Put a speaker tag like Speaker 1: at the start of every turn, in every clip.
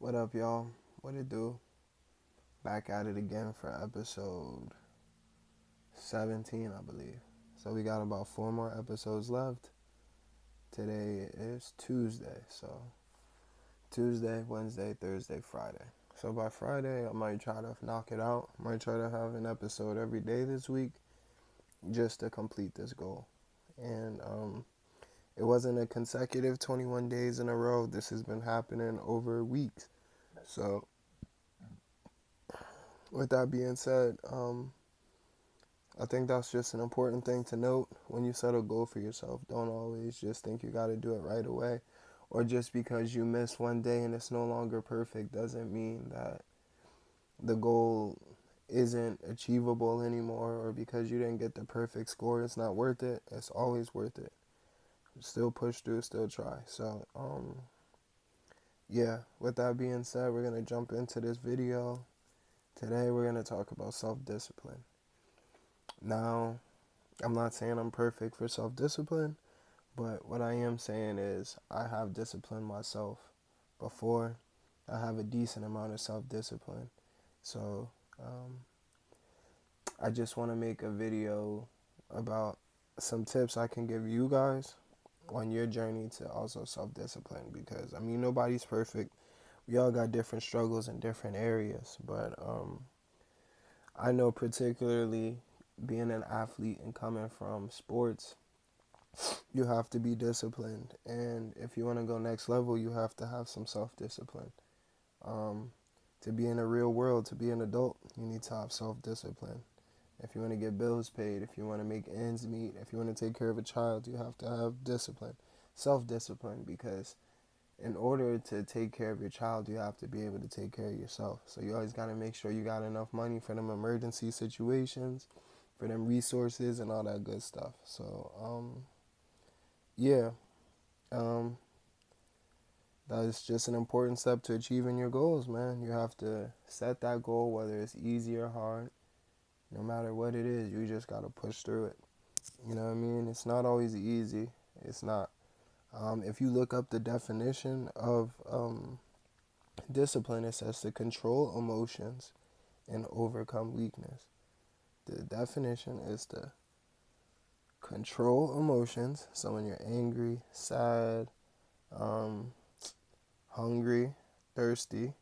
Speaker 1: What up, y'all? What it do? Back at it again for episode 17, I believe. So we got about four more episodes left. Today is Tuesday, so Tuesday, Wednesday, Thursday, Friday. So by Friday, I might try to knock it out. I might try to have an episode every day this week just to complete this goal. And it wasn't a consecutive 21 days in a row. This has been happening over weeks. So with that being said, I think that's just an important thing to note when you set a goal for yourself. Don't always just think you got to do it right away. Or just because you miss one day and it's no longer perfect doesn't mean that the goal isn't achievable anymore, or because you didn't get the perfect score, it's not worth it. It's always worth it. Still push through, still try. So, yeah, with that being said, we're going to jump into this video. Today, we're going to talk about self discipline. Now, I'm not saying I'm perfect for self discipline, but what I am saying is I have disciplined myself before. I have a decent amount of self discipline. So I just want to make a video about some tips I can give you guys on your journey to also self discipline, because I mean, nobody's perfect. We all got different struggles in different areas, but I know particularly being an athlete and coming from sports, you have to be disciplined, and if you want to go next level, you have to have some self-discipline. um, to be in the real world, to be an adult, you need to have self-discipline. If you want to get bills paid, if you want to make ends meet, if you want to take care of a child, you have to have discipline, self-discipline, because in order to take care of your child, you have to be able to take care of yourself. So you always got to make sure you got enough money for them emergency situations, for them resources and all that good stuff. So yeah, um, that is just an important step to achieving your goals, man. You have to set that goal, whether it's easy or hard. No matter what it is, you just got to push through it. You know what I mean? It's not always easy. It's not. If you look up the definition of discipline, it says to control emotions and overcome weakness. The definition is to control emotions. So when you're angry, sad, um, hungry, thirsty,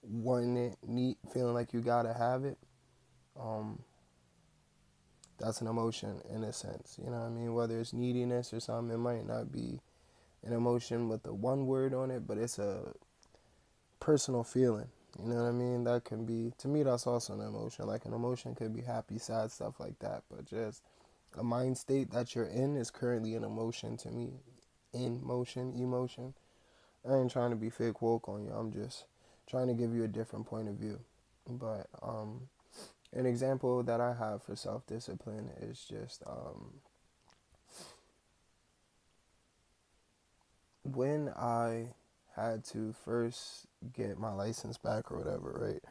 Speaker 1: wanting it, need, feeling like you gotta have it, um, that's an emotion in a sense. You know what I mean? Whether it's neediness or something, it might not be an emotion with the one word on it, but it's a personal feeling. You know what I mean? That can be, to me, that's also an emotion. Like an emotion could be happy, sad, stuff like that, but just a mind state that you're in is currently an emotion to me. In motion, emotion. I ain't trying to be fake woke on you. I'm just trying to give you a different point of view. But an example that I have for self discipline is just when I had to first get my license back or whatever, right?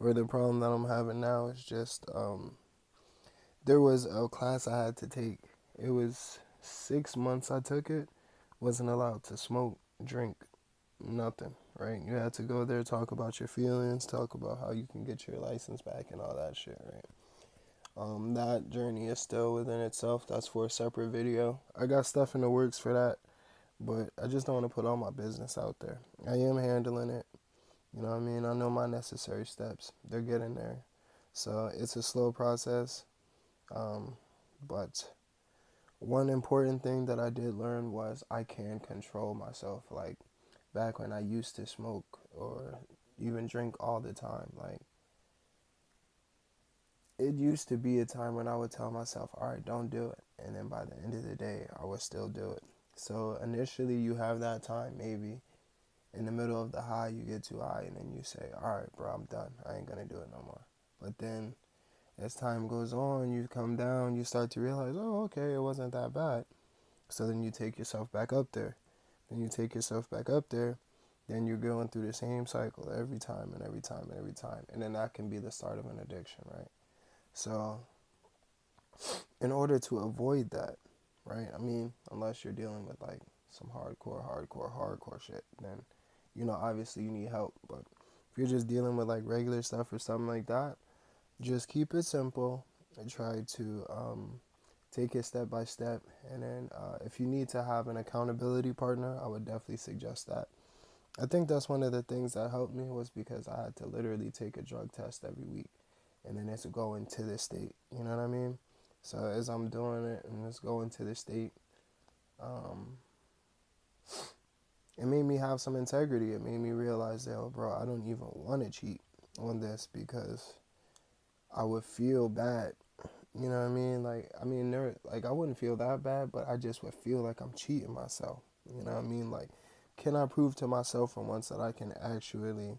Speaker 1: Or the problem that I'm having now is just there was a class I had to take. It was 6 months I took it. Wasn't allowed to smoke, drink, nothing, right? You had to go there, talk about your feelings, talk about how you can get your license back and all that shit, right? That journey is still within itself. That's for a separate video. I got stuff in the works for that, but I just don't want to put all my business out there. I am handling it. You know what I mean? I know my necessary steps. They're getting there. So it's a slow process. Um, but one important thing that I did learn was I can control myself. Like back when I used to smoke or even drink all the time, like it used to be a time when I would tell myself, all right, don't do it. And then by the end of the day, I would still do it. So initially, you have that time, maybe in the middle of the high, you get too high, and then you say, all right, bro, I'm done. I ain't going to do it no more. But then as time goes on, you come down, you start to realize, oh, okay, it wasn't that bad. So then you take yourself back up there. Then you take yourself back up there. Then you're going through the same cycle every time and every time and every time. And then that can be the start of an addiction, right? So in order to avoid that, right? I mean, unless you're dealing with like some hardcore shit, then obviously you need help. But if you're just dealing with like regular stuff or something like that, just keep it simple and try to take it step by step. And then if you need to have an accountability partner, I would definitely suggest that. I think that's one of the things that helped me was because I had to literally take a drug test every week, and then it's going to this state. You know what I mean? So as I'm doing it and it's going to this state, um, it made me have some integrity. It made me realize that, oh, bro, I don't even want to cheat on this because I would feel bad. You know what I mean? I wouldn't feel that bad, but I just would feel like I'm cheating myself. You know what I mean? Like, can I prove to myself for once that I can actually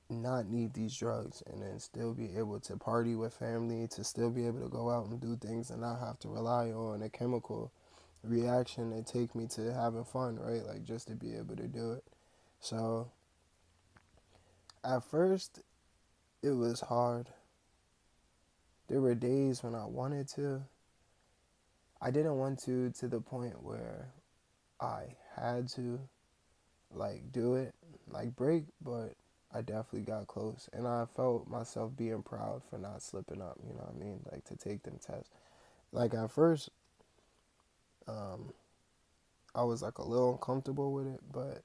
Speaker 1: not need these drugs and then still be able to party with family, to still be able to go out and do things and not have to rely on a chemical reaction and take me to having fun, right? Like, just to be able to do it. So, at first, it was hard. There were days when I wanted to. I didn't want to the point where I had to, like, do it, like, break, but I definitely got close. And I felt myself being proud for not slipping up, you know what I mean? Like, to take them tests. Like, at first, um, I was, like, a little uncomfortable with it, but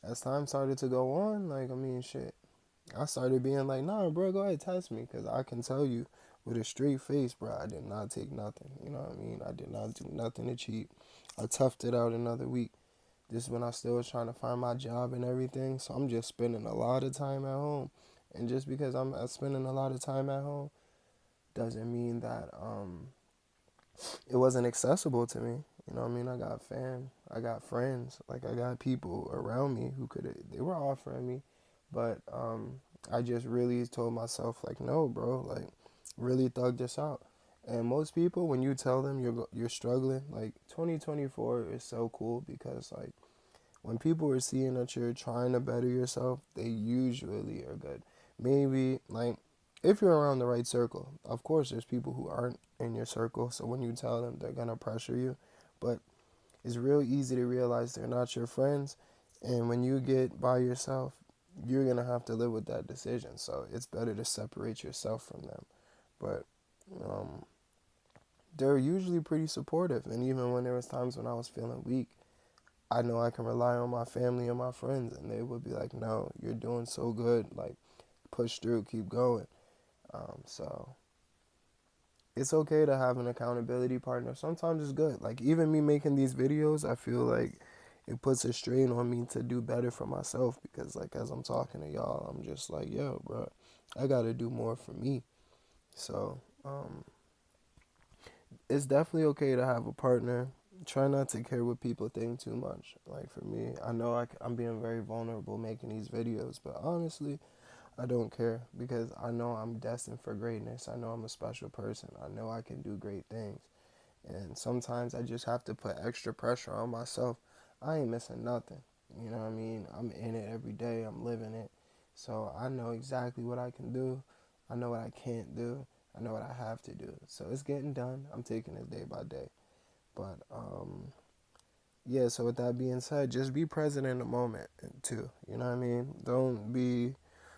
Speaker 1: as time started to go on, like, I mean, shit, I started being like, nah, bro, go ahead, test me, because I can tell you with a straight face, bro, I did not take nothing, you know what I mean? I did not do nothing to cheat. I toughed it out another week. This is when I still was trying to find my job and everything, so I'm just spending a lot of time at home. And just because I'm spending a lot of time at home doesn't mean that it wasn't accessible to me. You know what I mean? I got I got friends, like I got people around me who they were offering me, but I just really told myself like, no, bro, like really thug this out. And most people, when you tell them you're struggling, like 2024 is so cool because like when people are seeing that you're trying to better yourself, they usually are good. Maybe like if you're around the right circle. Of course, there's people who aren't in your circle, so when you tell them, they're gonna pressure you. But it's real easy to realize they're not your friends, and when you get by yourself, you're gonna have to live with that decision. So it's better to separate yourself from them. But um, they're usually pretty supportive, and even when there was times when I was feeling weak, I know I can rely on my family and my friends, and they would be like, "No, you're doing so good. Like, push through, keep going." So it's okay to have an accountability partner. Sometimes it's good. Like even me making these videos, I feel like it puts a strain on me to do better for myself because like as I'm talking to y'all, I'm just like, "Yo, bro, I gotta do more for me." So it's definitely okay to have a partner. Try not to care what people think too much. Like for me, I know I'm being very vulnerable making these videos, but honestly, I don't care because I know I'm destined for greatness. I know I'm a special person. I know I can do great things. And sometimes I just have to put extra pressure on myself. I ain't missing nothing. You know what I mean? I'm in it every day. I'm living it. So I know exactly what I can do. I know what I can't do. I know what I have to do. So it's getting done. I'm taking it day by day. But yeah, so with that being said, just be present in the moment too. You know what I mean? Don't be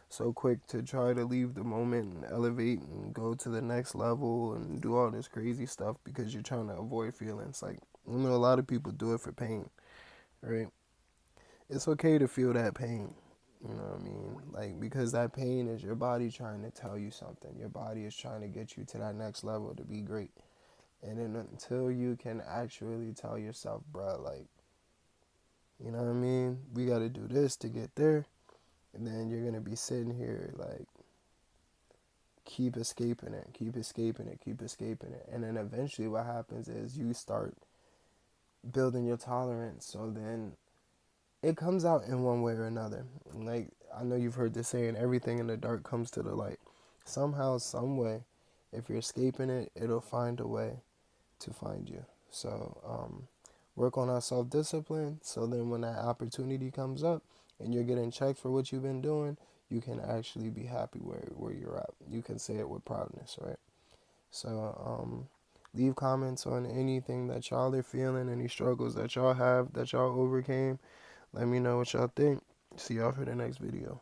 Speaker 1: so quick to try to leave the moment and elevate and go to the next level and do all this crazy stuff because you're trying to avoid feelings. Like, a lot of people do it for pain, right? It's okay to feel that pain. You know what I mean? Like, because that pain is your body trying to tell you something. Your body is trying to get you to that next level to be great. And then until you can actually tell yourself, bro, like, you know what I mean? We got to do this to get there. And then you're going to be sitting here like, keep escaping it, keep escaping it, keep escaping it. And then eventually what happens is you start building your tolerance. So then it comes out in one way or another. Like, I know you've heard this saying, everything in the dark comes to the light. Somehow, some way, if you're escaping it, it'll find a way to find you. So, work on our self discipline. So then, when that opportunity comes up and you're getting checked for what you've been doing, you can actually be happy where you're at. You can say it with proudness, right? So, leave comments on anything that y'all are feeling, any struggles that y'all have, that y'all overcame. Let me know what y'all think. See y'all for the next video.